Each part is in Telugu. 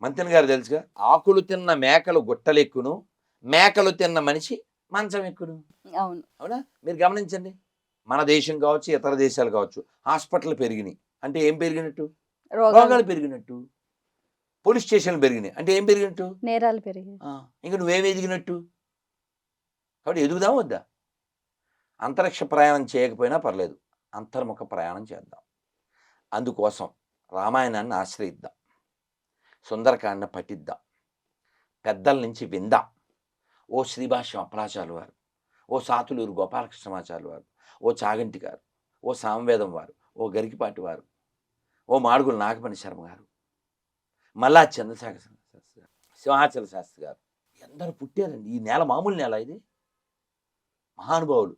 మంతెన గారు తెలుసుగా, ఆకులు తిన్న మేకలు గుట్టలెక్కును, మేకలు తిన్న మనిషి మంచం ఎక్కును. అవును. అవునా? మీరు గమనించండి. మన దేశం కావచ్చు, ఇతర దేశాలు కావచ్చు, హాస్పిటల్ పెరిగినాయి అంటే ఏం పెరిగినట్టు? రోగాలు పెరిగినట్టు. పోలీస్ స్టేషన్లు పెరిగినాయి అంటే ఏం పెరిగినట్టు? నేరాలు పెరిగినాయి. ఇంక నువ్వేం ఎదిగినట్టు? కాబట్టి ఎదుగుదాం వద్దా? అంతరిక్ష ప్రయాణం చేయకపోయినా పర్లేదు, అంతర్ముఖ ప్రయాణం చేద్దాం. అందుకోసం రామాయణాన్ని ఆశ్రయిద్దాం, సుందరకాండ పఠిద్దాం, పెద్దల నుంచి విందాం. ఓ శ్రీభాష్యం అప్పలాచార్యులు వారు, ఓ సాతులూరు గోపాలకృష్ణమాచార్యులు వారు, ఓ చాగంటి గారు, ఓ సామవేదం వారు, ఓ గరికిపాటి వారు, ఓ మాడుగుల నాగపణి శర్మ గారు, మల్లా చంద్రశేఖర శాస్త్రి గారు, సింహాచల శాస్త్రి గారు, ఎందరూ పుట్టారండి. ఈ నేల మామూలు నేల ఇది. మహానుభావులు.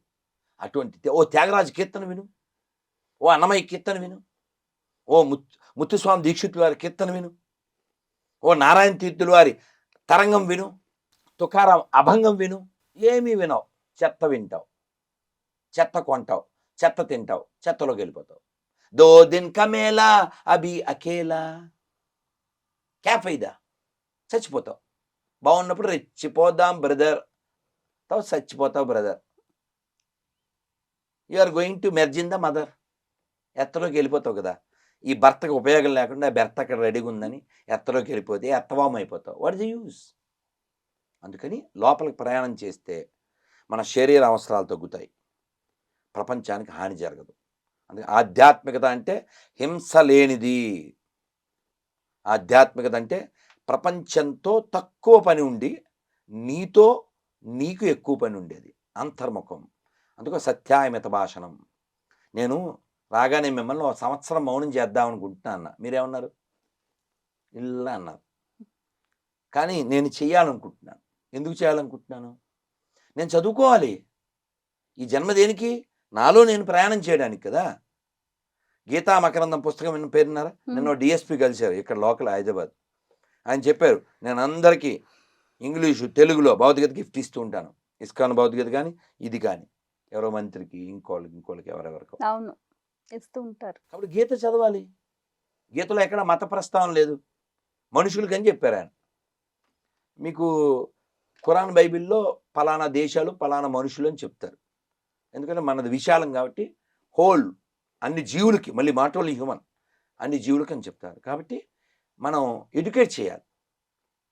అటువంటి ఓ త్యాగరాజు కీర్తన విను, ఓ అన్నమయ్య కీర్తన విను, ఓ ముత్తుస్వామి దీక్షితుల వారి కీర్తన విను, ఓ నారాయణ తీర్థుల వారి తరంగం విను, తుకారాం అభంగం విను. ఏమీ వినవు, చెత్త వింటావు, చెత్త కొంటావు, చెత్త తింటావు, చెత్తలోకి వెళ్ళిపోతావు. దో దిన్ కమేలా అభి అకేలా క్యా ఫైదా, చచ్చిపోతావు. బాగున్నప్పుడు రెచ్చిపోదాం బ్రదర్, చచ్చిపోతావు brother. You are going to merge in the mother. ఎత్తలోకి వెళ్ళిపోతావు కదా. ఈ భర్తకు ఉపయోగం లేకుండా భర్త అక్కడ రెడీగా ఉందని ఎత్తలోకి వెళ్ళిపోతే ఎత్తవాము అయిపోతావు. What is the use? అందుకని లోపలికి ప్రయాణం చేస్తే మన శరీర అవసరాలు తగ్గుతాయి, ప్రపంచానికి హాని జరగదు. అందుకే ఆధ్యాత్మికత అంటే హింస లేనిది. ఆధ్యాత్మికత అంటే ప్రపంచంతో తక్కువ పని ఉండి నీతో నీకు ఎక్కువ పని ఉండేది, అంతర్ముఖం. అందుకో సత్యాయమిత భాషణం. నేను రాగానే మిమ్మల్ని ఒక సంవత్సరం మౌనం చేద్దాం అనుకుంటున్నా అన్న, మీరేమన్నారు? ఇలా అన్నారు. కానీ నేను చేయాలనుకుంటున్నాను. ఎందుకు చేయాలనుకుంటున్నాను? నేను చదువుకోవాలి. ఈ జన్మ దేనికి? నాలో నేను ప్రయాణం చేయడానికి కదా. గీతా మకరందం పుస్తకం విన్న పేరున్నారా? నిన్న డిఎస్పి కలిశారు ఇక్కడ లోకల్ హైదరాబాద్. ఆయన చెప్పారు, నేను అందరికీ ఇంగ్లీషు తెలుగులో భౌతికత గిఫ్ట్ ఇస్తూ ఉంటాను. ఇస్కాన్ భౌతికత కానీ ఇది కానీ ఎవరో మంత్రికి ఇంకోళ్ళకి ఎవరెవరికో ఇస్తూ ఉంటారు. కాబట్టి గీత చదవాలి. గీతలో ఎక్కడ మత ప్రస్తావన లేదు, మనుషులకి అని చెప్పారు ఆయన. మీకు ఖురాన్ బైబిల్లో పలానా దేశాలు పలానా మనుషులు అని చెప్తారు. ఎందుకంటే మనది విశాలం కాబట్టి హోల్ అన్ని జీవులకి, మళ్ళీ నాట్ ఓన్లీ హ్యూమన్, అన్ని జీవులకి అని చెప్తారు. కాబట్టి మనం ఎడ్యుకేట్ చేయాలి.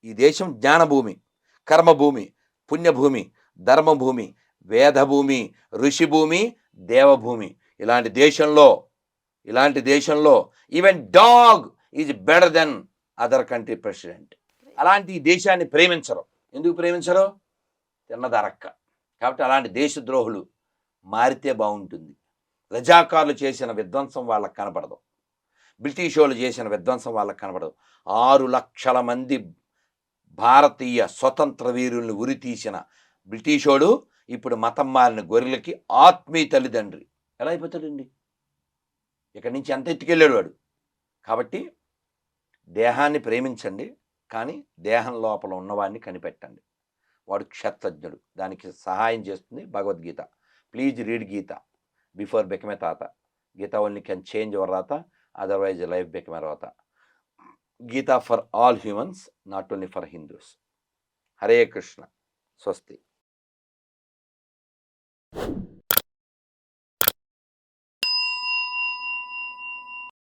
ఈ దేశం జ్ఞానభూమి, కర్మభూమి, పుణ్యభూమి, ధర్మభూమి, వేదభూమి, ఋషిభూమి, దేవభూమి. ఇలాంటి దేశంలో even dog is better than other country president. అలాంటి దేశాన్ని ప్రేమించరు. ఎందుకు ప్రేమించరు? తిన్నదరక్క. కాబట్టి అలాంటి దేశద్రోహులు మారితే బాగుంటుంది. రజాకారులు చేసిన విధ్వంసం వాళ్ళకి కనపడదు, బ్రిటిష్ వాళ్ళు చేసిన విధ్వంసం వాళ్ళకి కనపడదు. 6 లక్షల మంది భారతీయ స్వతంత్ర వీరుల్ని ఉరి తీసిన బ్రిటిషోడు ఇప్పుడు మతం మారిన గొర్రెలకి ఆత్మీయ తల్లిదండ్రి. ఎలా అయిపోతాడండి? ఇక్కడి నుంచి ఎంత ఎత్తుకెళ్ళాడు వాడు. కాబట్టి దేహాన్ని ప్రేమించండి, కానీ దేహం లోపల ఉన్నవాడిని కనిపెట్టండి. వాడు క్షత్రజ్ఞుడు. దానికి సహాయం చేస్తుంది Bhagavad Gita. Please read Gita before become a తాత. Gita only can change your రాత, అదర్వైజ్ లైఫ్ బికమ్ ఏ రాత. Gita for all humans, not only for Hindus. Hare Krishna. స్వస్తి.